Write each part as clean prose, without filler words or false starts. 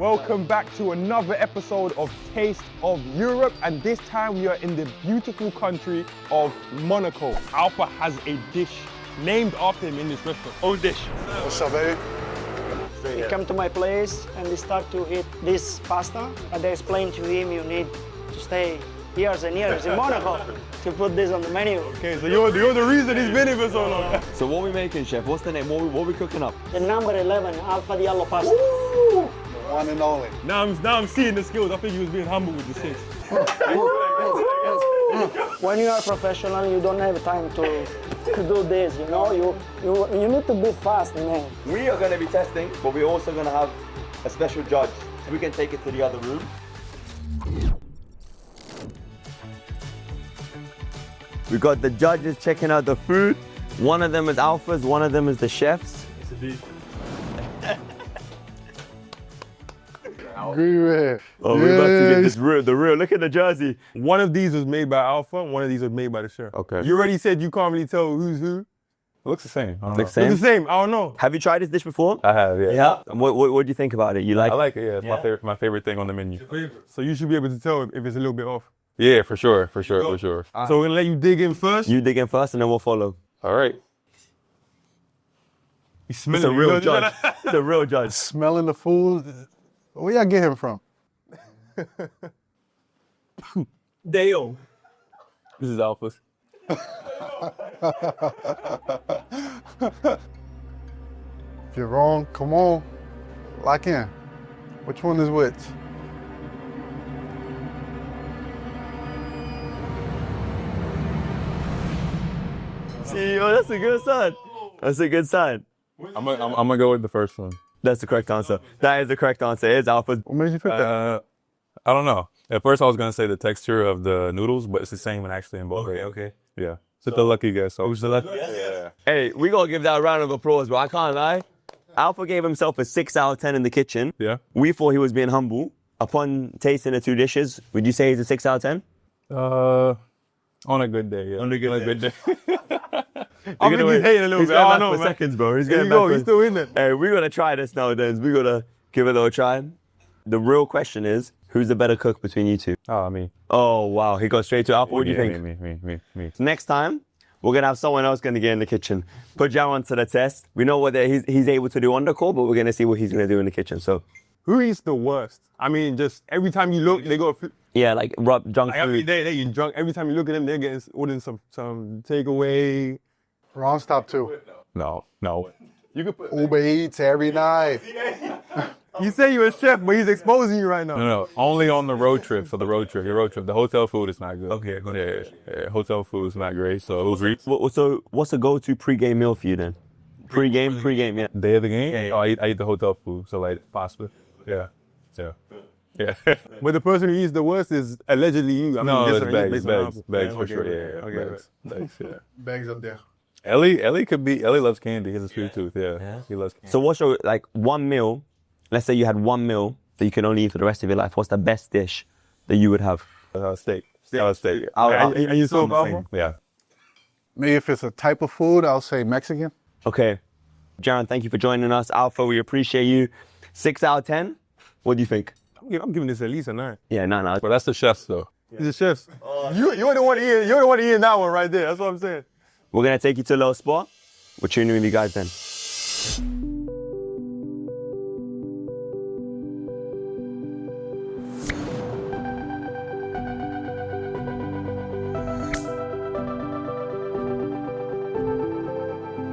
Welcome back to another episode of Taste of Europe, and this time we are in the beautiful country of Monaco. Alpha has a dish named after him in this restaurant. Own dish. What's up, baby? He come to my place and they start to eat this pasta, and I explained to him you need to stay years and years in Monaco to put this on the menu. Okay, so you're the reason he's been here for so long. So what are we making, chef? What's the name? What are we cooking up? The number 11 Alpha Diallo pasta. Woo! One and only. Now I'm seeing the skills. I think he was being humble with the shit. When you are professional, you don't have time to do this, you know? You need to be fast, man. We are going to be testing, but we're also going to have a special judge. So we can take it to the other room. We got the judges checking out the food. One of them is Alpha's, one of them is the chef's. It's a beef. Agree with. Oh, we're about to get this real, the real. Look at the jersey. One of these was made by Alpha, one of these was made by the chef. Okay. You already said you can't really tell who's who. It looks the same. I don't Looks know. same? It's the same, I don't know. Have you tried this dish before? I have, yeah. Yeah. And what do you think about it? You like I like it, yeah. It's my favorite thing on the menu. So you should be able to tell if it's a little bit off. Yeah, for sure. So we're gonna let you dig in first. You dig in first and then we'll follow. All right. You smell It's a it, you real know? judge. It's a real judge. Smelling the food. Where y'all get him from? Dale. This is Alpha's. If you're wrong, come on. Lock in. Which one is which? See, oh, that's a good sign. That's a good sign. I'm gonna go with the first one. That's the correct answer. That is the correct answer. It's Alpha's. What made you pick that? I don't know. At first I was gonna say the texture of the noodles, but it's the same actually in both. Okay. Yeah. So the lucky guess. So Who's the lucky? yeah. Hey, we gonna give that a round of applause, bro. I can't lie. Alpha gave himself a 6 out of 10 in the kitchen. Yeah. We thought he was being humble. Upon tasting the two dishes, would you say he's a 6 out of 10? On a good day, yeah. On a good day. I think he's hating a little He's bit. going I back know, for man. seconds, bro. He's There getting you back go, for- he's still in it. Hey, we're gonna try this now, then. We're gonna give it a little try. The real question is, who's the better cook between you two? Oh, me. Oh, wow. He got straight to Alpha. What do you Yeah, think? Me. Next time, we're gonna have someone else gonna get in the kitchen. Put Jaron to the test. We know what he's able to do on the call, but we're gonna see what he's gonna do in the kitchen. So, Who eats the worst? I mean, just every time you look, they go. yeah, like junk Like, I mean, food. they getting drunk. Every time you look at them, they're getting ordering some takeaway. Wrong stop too. No. You could put Uber Eats every night. You say you're a chef, but he's exposing you right now. No, only on the road trip. So your road trip. The hotel food is not good. Okay, go ahead. Yeah, hotel food is not great. So it was So, what's a go-to pre-game meal for you then? Pre-game, yeah. day of the game. Yeah. Oh, I eat the hotel food. So like pasta. Yeah. But the person who eats the worst is allegedly you. I No, mean, it's this bags one, for okay. sure. Yeah, Okay. bags. Yeah. Bags up there. Ellie loves candy. He has a sweet tooth. Yeah. He loves candy. So what's your, like, one meal, let's say you had one meal that you can only eat for the rest of your life, what's the best dish that you would have? Steak. Steak. And you saw Alpha? Yeah. Me, if it's a type of food, I'll say Mexican. Okay. Jaron, thank you for joining us. Alpha, we appreciate you. 6 out of 10? What do you think? I'm giving this at least a 9. Yeah, no. But that's the chef's though. He's a chef. You're the one eating. You're the one eating that one right there. That's what I'm saying. We're going to take you to a little spot. We're tuning with you guys then.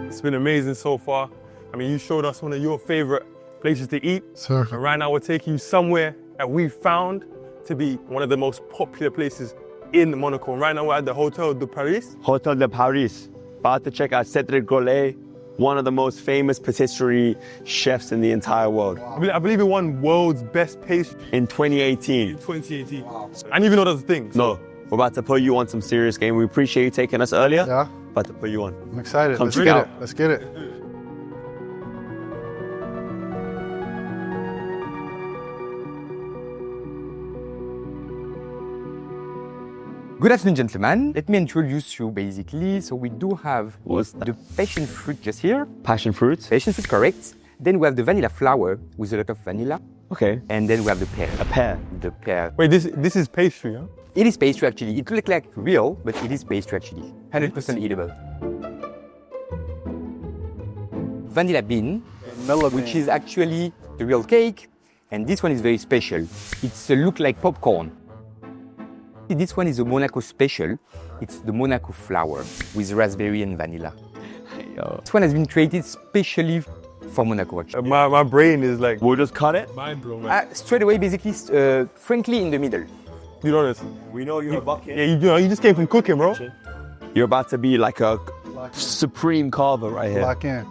It's been amazing so far. I mean, you showed us one of your favorite places to eat. Sir. And right now we're taking you somewhere that we found to be one of the most popular places in Monaco. And right now we're at the Hotel de Paris. Hotel de Paris. About to check out Cedric Grolet, one of the most famous patisserie chefs in the entire world. I believe it won world's best pastry In 2018. in 2018. I didn't even know that was a thing. No, we're about to put you on some serious game. We appreciate you taking us earlier. Yeah. About to put you on. I'm excited. Come Let's check get out. it. Let's get it. Good afternoon, gentlemen. Let me introduce you basically. So we do have What's that? the passion fruit just here. Passion fruit. Passion fruit, correct. Then we have the vanilla flower with a lot of vanilla. Okay. And then we have the pear. A pear. The pear. Wait, this is pastry, huh? It is pastry actually. It looks like real, but it is pastry actually. 100% edible. Vanilla bean, which is actually the real cake. And this one is very special. It's look like popcorn. This one is a Monaco special. It's the Monaco flour with raspberry and vanilla. This one has been created specially for Monaco actually. My brain is like, We'll just cut it. mind blown, man. Straight away, basically, frankly, in the middle. You know this. We know you're a bucket. Yeah, you just came from cooking, bro. You're about to be like a supreme carver right here. Lock in.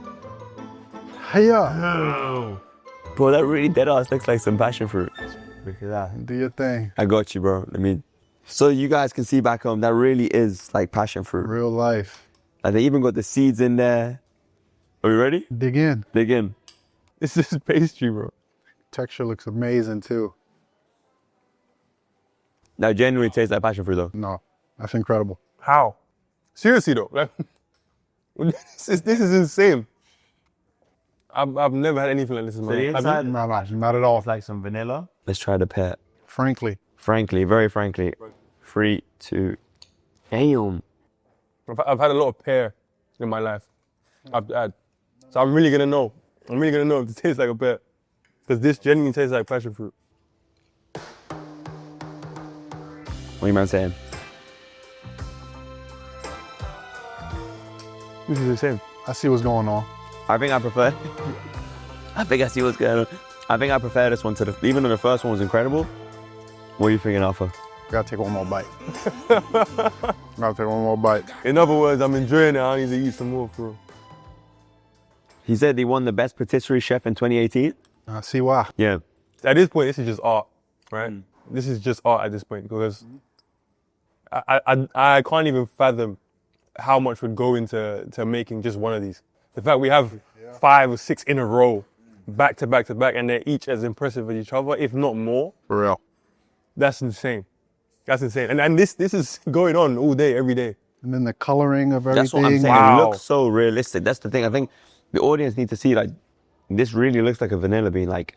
Hiya. Bro, that really dead ass looks like some passion fruit. Look at that. Do your thing. I got you, bro. So you guys can see back home, that really is like passion fruit. Real life. Like they even got the seeds in there. Are we ready? Dig in. Dig in. This is pastry, bro. Texture looks amazing too. That genuinely tastes like passion fruit though. No, that's incredible. How? Seriously though, like, this is insane. I've never had anything like this in my life. Have you? No, not at all. Like some vanilla. Let's try the pear. Frankly. Frankly, very frankly. 3, 2, damn. I've had a lot of pear in my life. I've had. So I'm really gonna know. I'm really gonna know if it tastes like a pear. Because this genuinely tastes like passion fruit. What are you man saying? This is the same. I see what's going on. I think I prefer. I think I see what's going on. I think I prefer this one to the. Even though the first one was incredible. What are you thinking, Alpha? Gotta take one more bite. Gotta take one more bite. In other words, I'm enjoying it. I need to eat some more, bro. He said he won the best patisserie chef in 2018. I see why. Yeah. At this point, this is just art, right? This is just art at this point because I can't even fathom how much would go into making just one of these. The fact we have 5 or 6 in a row, back to back to back, and they're each as impressive as each other, if not more. For real. That's insane. That's insane. And this is going on all day, every day. And then the coloring of everything. That's what I'm saying. Wow. It looks so realistic. That's the thing. I think the audience need to see, like, this really looks like a vanilla bean. Like,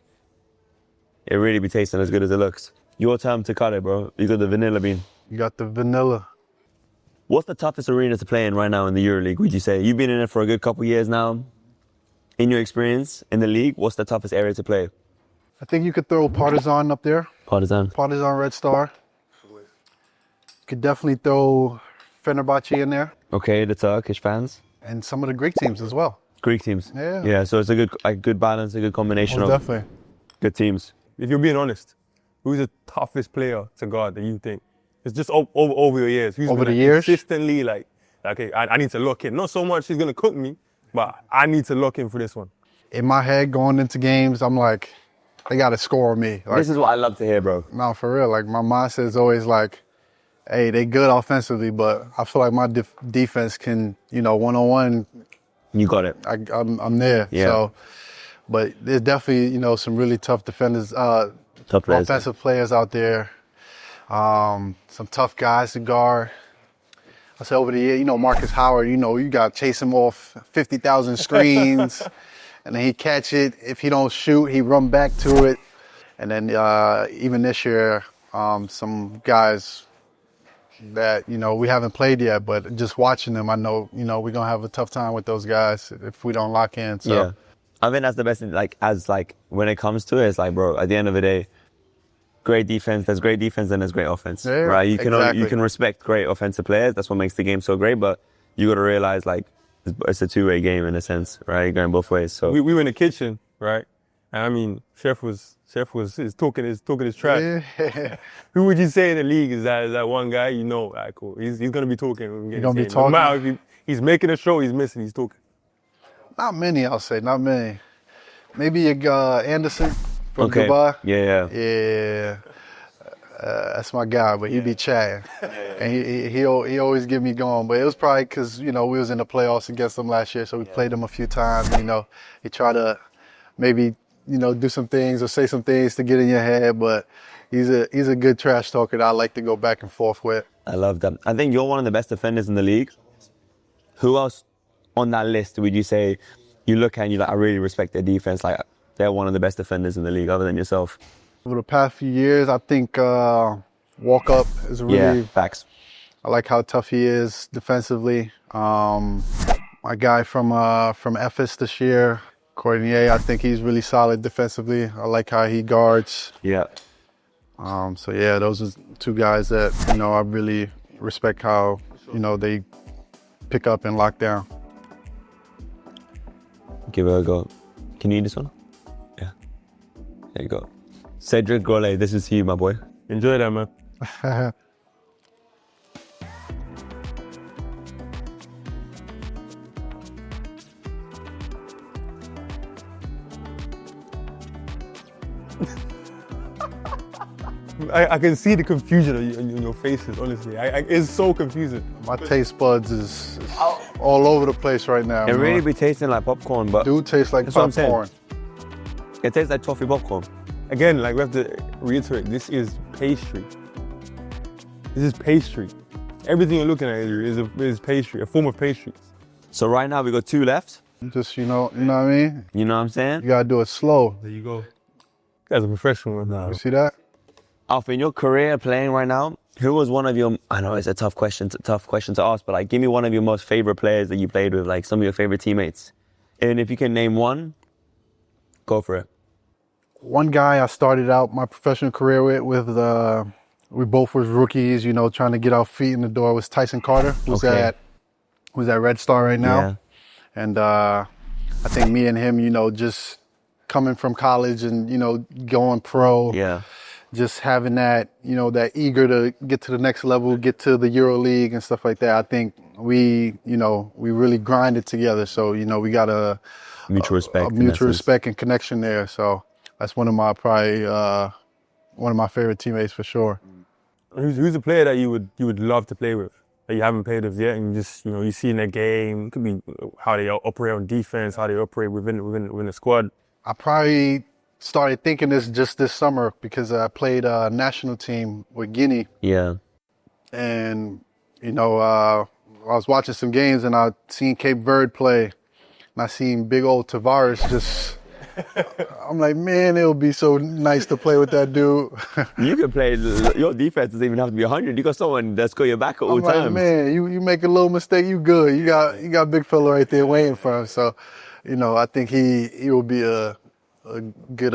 it really be tasting as good as it looks. Your turn to cut it, bro. You got the vanilla bean. You got the vanilla. What's the toughest arena to play in right now in the EuroLeague, would you say? You've been in it for a good couple years now. In your experience in the league, what's the toughest area to play? I think you could throw Partizan up there. Partizan. Partizan Red Star. Could definitely throw Fenerbahce in there. Okay, the Turkish fans. And some of the Greek teams as well. Greek teams. Yeah. Yeah, so it's a good balance, a good combination Most of definitely. good teams. If you're being honest, who's the toughest player to guard that you think? It's just over your years. Who's Over been, the years? consistently like okay, I need to lock in. Not so much he's gonna cook me, but I need to lock in for this one. In my head, going into games, I'm like, they got to score on me. Like, This is what I love to hear, bro. no, for real. Like, my mindset is always like, hey, they good offensively, but I feel like my defense can, one-on-one, You got it. I'm there. Yeah. So, but there's definitely, some really tough defenders, Tough players. offensive players out there. Some tough guys to guard. I said over the year, Marcus Howard, you got to chase him off 50,000 screens, and then he catch it. If he don't shoot, he run back to it. And then even this year, some guys that, we haven't played yet, but just watching them, I know, we're going to have a tough time with those guys if we don't lock in. So. Yeah. I think that's the best thing, when it comes to it, it's like, bro, at the end of the day, great defense, there's great defense and there's great offense, Yeah, right? You exactly. can respect great offensive players. That's what makes the game so great, but you got to realize, it's a two-way game in a sense, right? Going both ways. So We were in the kitchen, right? And I mean, Chef was talking his trash. Yeah. Who would you say in the league is that one guy? Alright, cool. He's gonna be talking. When we get He's gonna be insane. No talking. matter if he's making a show, he's missing. He's talking. Not many, I'll say, not many. Maybe Anderson from okay, Dubai. yeah. Yeah, that's my guy, but he be chatting. And he always get me going. But it was probably because, we was in the playoffs against him last year, so we played him a few times. He tried to maybe, do some things or say some things to get in your head, but he's a good trash talker that I like to go back and forth with. I love that. I think you're one of the best defenders in the league. Who else on that list would you say you look at and you're like, I really respect their defense? Like, they're one of the best defenders in the league, other than yourself. Over the past few years, I think Walk Up is really. Yeah, facts. I like how tough he is defensively. My guy from Ephes this year, Cordier, I think he's really solid defensively. I like how he guards. Yeah. So yeah, those are two guys that, you know, I really respect how, you know, they pick up and lock down. Give it a go. Can you eat this one? Yeah. There you go. Cedric Grolet, this is to you, my boy. Enjoy that, man. I can see the confusion on your faces, honestly. It's so confusing. My taste buds is all over the place right now. It man. really be tasting like popcorn, but Do taste like That's what I'm saying. popcorn. it tastes like toffee popcorn. Again, like we have to reiterate, this is pastry. This is pastry. Everything you're looking at is pastry, a form of pastry. So right now we got 2 left. Just, you know what I mean? You know what I'm saying? You gotta do it slow. There you go. You guys are professional now. You see that? Alpha, in your career playing right now, who was one of your, I know it's a tough question to ask, but like give me one of your most favorite players that you played with, like some of your favorite teammates. And if you can name one, go for it. One guy I started out my professional career with we both was rookies, you know, trying to get our feet in the door, was Tyson Carter, who's at Red Star right now. Yeah. And I think me and him, you know, just coming from college and, you know, going pro. Yeah. Just having that, you know, that eager to get to the next level, get to the Euro League and stuff like that. I think we really grinded together. So, you know, we got a Mutual respect. mutual respect and connection there. So that's one of my favorite teammates for sure. Who's a player that you would love to play with that you haven't played with yet, and just, you know, you see in their game? It could be how they operate on defense, how they operate within the squad. I probably started thinking this just this summer because I played a national team with Guinea. Yeah. And, you know, I was watching some games and I seen Cape Verde play, and I seen big old Tavares just, I'm like, man, it would be so nice to play with that dude. You can play, your defense doesn't even have to be 100. You got someone that's got your back at all I'm like, times. man, you make a little mistake, you good. You got a big fella right there waiting for him. So, you know, I think he will be a good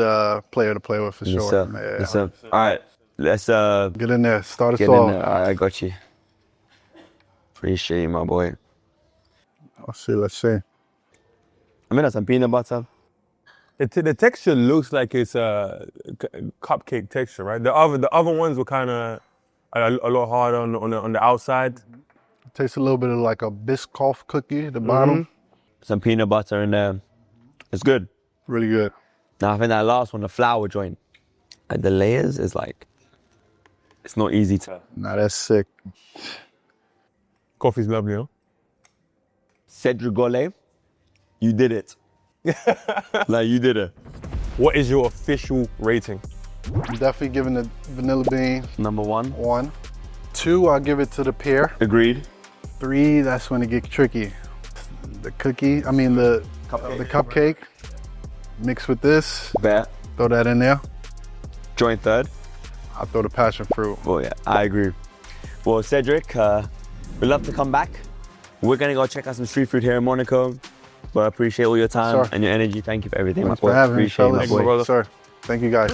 player to play with for Yes, sure. sir. Yeah. Yes, sir. All right, let's Get in there, start us get off. in there. All right, I got you. Appreciate you, my boy. Let's see. I'm gonna have some peanut butter. The texture looks like it's a cupcake texture, right? The other ones were kind of a lot harder on the outside. Tastes a little bit of like a Biscoff cookie at the bottom. Some peanut butter in there. It's good. Really good. Now I think that last one, the flour joint, like the layers is like, it's not easy to. Nah, that's sick. Coffee's lovely, huh? Cedric Grolet, you did it. Like you did it. What is your official rating? I'm definitely giving the vanilla bean Number 1. 1. 2, I'll give it to the pear. Agreed. 3, that's when it gets tricky. The cupcake mixed with this. Bet. Throw that in there. Joint 3rd. I'll throw the passion fruit. Oh yeah, I agree. Well, Cedric, we'd love to come back. We're gonna go check out some street food here in Monaco. But I appreciate all your time and your energy. Thank you for everything, Thanks my boy. for having me, Appreciate it, my fellas. boy. Sir, thank you guys.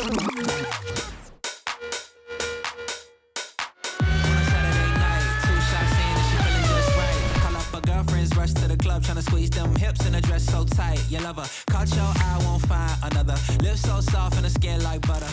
Rush to the club, tryna squeeze them hips in a dress so tight. You love her, caught your eye, won't find another. Lips so soft and the skin like butter.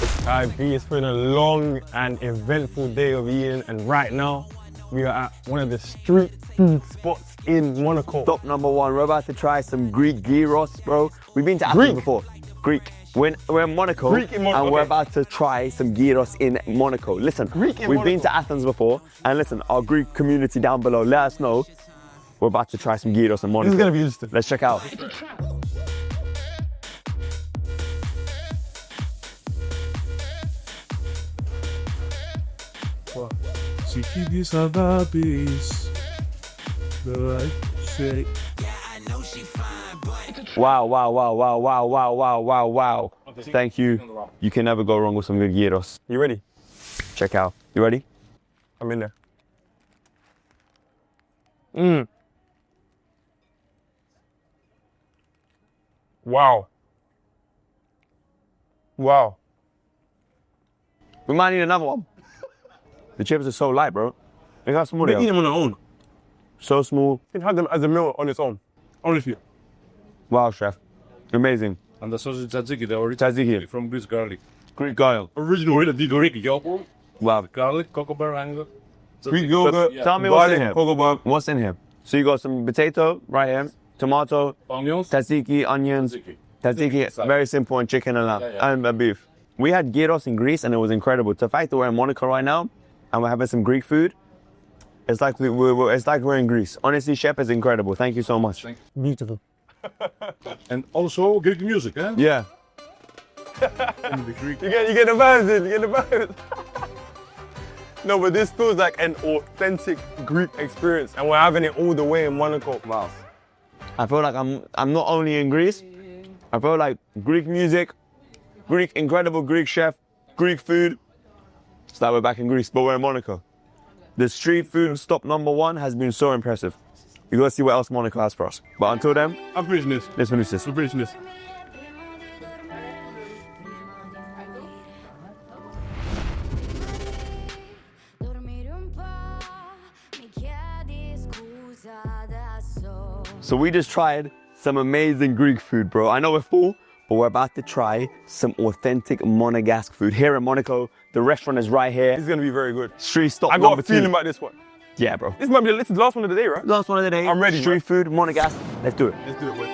It's been a long and eventful day of eating, and right now we are at one of the street food spots in Monaco. Stop number 1. We're about to try some Greek gyros, bro. We've been to Athens before. Greek. We're in Monaco, Greek in Monaco, and we're okay. about to try some gyros in Monaco. Listen, Greek in we've been Monaco. to Athens before, and listen, our Greek community down below, let us know. We're about to try some gyros in Monaco. This is gonna be interesting. Let's check out. Si tu dis ça va bis, the right shake. Yeah, I know she fine, but Wow, wow, wow, wow, wow, wow, wow, wow, wow. Thank you. You can never go wrong with some good gyros. You ready? Check out. You ready? I'm in there. Wow. Wow. We might need another one. The chips are so light, bro. Look how small they They eat are. them on their own. So small. You can have them as a meal on its own. Honestly. Wow, chef. Amazing. And the sausage tzatziki, the original Tzatziki. from Greece garlic. Greek garlic. Original Greek yogurt, Wow. garlic, cocoa bear, and Greek yogurt. Tell me what's in here. Cocoa butter. What's in here? So you got some potato right here, tomato, onions. tzatziki, onions, tzatziki, very simple, and chicken and lamb, and beef. We had gyros in Greece and it was incredible. The fact that we're in Monaco right now and we're having some Greek food, it's like we're in Greece. Honestly, chef is incredible. Thank you so much. Beautiful. And also Greek music, eh? Yeah. In the Greek. You get the vibes in, you get the vibes. No, but this feels like an authentic Greek experience, and we're having it all the way in Monaco. Wow. I feel like I'm not only in Greece, I feel like Greek music, incredible Greek chef, Greek food. It's like we're back in Greece, but we're in Monaco. The street food stop #1 has been so impressive. You gotta see what else Monaco has for us. But until then, I'm finishing this. let's finish this. I'm finishing this. So we just tried some amazing Greek food, bro. I know we're full, but we're about to try some authentic Monégasque food. Here in Monaco, the restaurant is right here. This is gonna be very good. Street stop I got number a feeling 2. about this one. Yeah, bro. This might be the last one of the day, right? Last one of the day. I'm ready, Street bro. food, Monégasque. Let's do it. Let's do it, boy.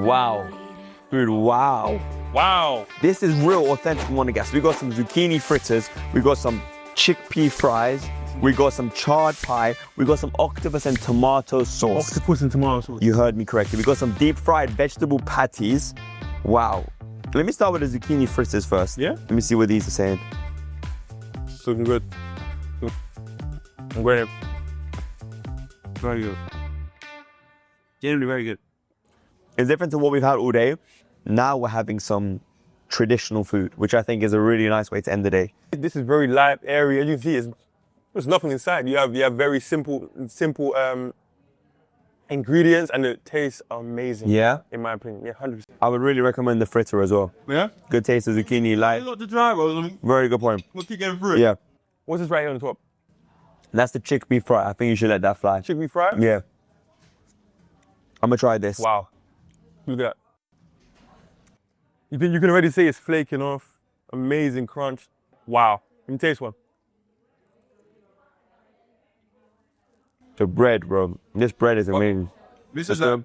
Wow. Food, wow. Wow. This is real authentic Monégasque. We got some zucchini fritters. We got some chickpea fries. We got some charred pie. We got some octopus and tomato sauce. Octopus and tomato sauce. You heard me correctly. We got some deep fried vegetable patties. Wow. Let me start with the zucchini fritters first. Yeah? Let me see what these are saying. It's looking good. I'm great. Very good. Generally very good. It's different to what we've had all day. Now we're having some traditional food, which I think is a really nice way to end the day. This is very light area. You see, there's nothing inside. You have very simple ingredients, and it tastes amazing. Yeah? In my opinion, yeah, 100%. I would really recommend the fritter as well. Yeah. Good taste of zucchini, light. To try, bro. Very good point. We'll keep getting through it. Yeah. What's this right here on the top? That's the chickpea fry. I think you should let that fly. Chickpea fry? Yeah. I'm gonna try this. Wow. Look at that. You can already see it's flaking off. Amazing crunch. Wow. Let me taste one. The bread, bro. This bread is amazing. This It's is a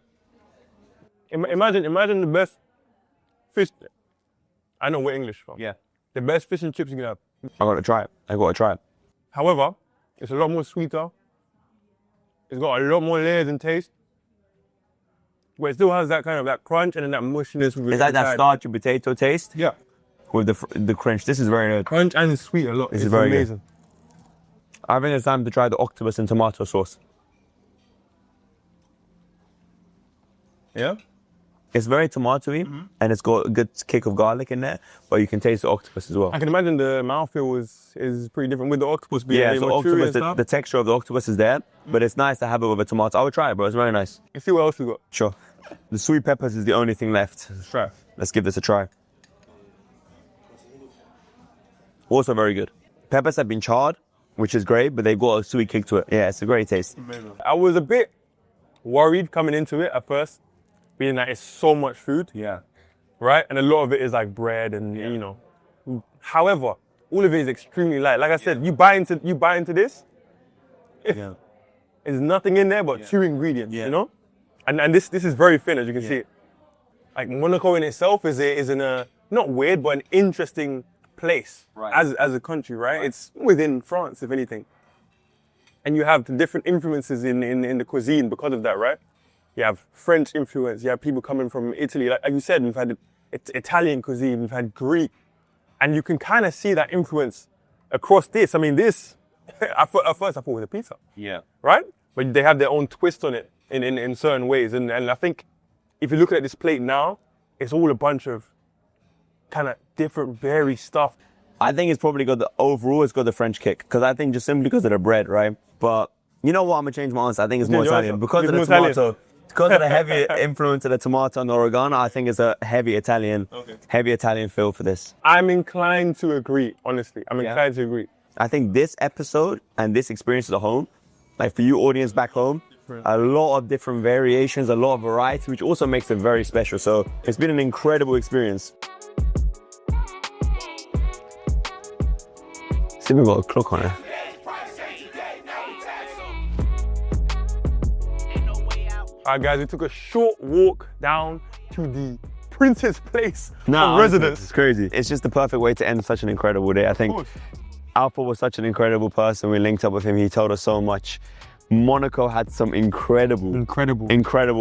Imagine the best fish. I know we're English, fam. Yeah. The best fish and chips you can have. I gotta try it. I gotta try it. However, it's a lot more sweeter. It's got a lot more layers and taste. But it still has that kind of that crunch and then that mushiness. It's like that starchy potato taste Yeah. with the crunch. This is very good. Crunch and it's sweet a lot. This it's is very good. amazing. I think it's time to try the octopus and tomato sauce. Yeah? It's very tomatoey and it's got a good kick of garlic in there, but you can taste the octopus as well. I can imagine the mouthfeel is pretty different with the octopus being Yeah, a bit so more chewy octopus, and stuff. the texture of the octopus is there, but it's nice to have it with a tomato. I would try it, bro. It's very nice. Let's see what else we got. Sure. The sweet peppers is the only thing left. Let's try. Let's give this a try. Also very good. Peppers have been charred, which is great, but they've got a sweet kick to it. Yeah, it's a great taste. I was a bit worried coming into it at first, being that it's so much food. Yeah. Right? And a lot of it is like bread and, you know. However, all of it is extremely light. Like I said, you bite into this, Yeah. there's nothing in there but 2 ingredients, Yeah. you know? And this is very thin, as you can see. Like Monaco in itself is in a, not weird, but an interesting place as a country, right? It's within France, if anything. And you have the different influences in the cuisine because of that, right? You have French influence, you have people coming from Italy. Like you said, we've had Italian cuisine, we've had Greek. And you can kind of see that influence across this. I mean, this, at first I thought it was a pizza, Yeah. right? but they have their own twist on it in certain ways. And I think if you look at this plate now, it's all a bunch of kind of different, varied stuff. I think it's probably got it's got the French kick, because I think just simply because of the bread, right? But you know what? I'm gonna change my answer. I think it's more Italian because of the tomato. Because of the heavy influence of the tomato and the oregano, I think it's a heavy Italian feel for this. I'm inclined to agree, honestly. I'm inclined to agree. I think this episode and this experience at home, like for you audience back home, a lot of different variations, a lot of variety, which also makes it very special. So it's been an incredible experience. See, we've got a clock on it. All right, guys, we took a short walk down to the Prince's place of residence. It's crazy. It's just the perfect way to end such an incredible day. I think Alpha was such an incredible person. We linked up with him. He told us so much. Monaco had some incredible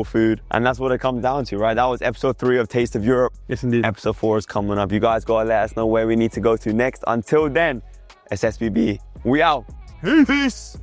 food. And that's what it comes down to, right? That was episode 3 of Taste of Europe. Yes, indeed. Episode 4 is coming up. You guys gotta let us know where we need to go to next. Until then, it's SBB. We out. Peace.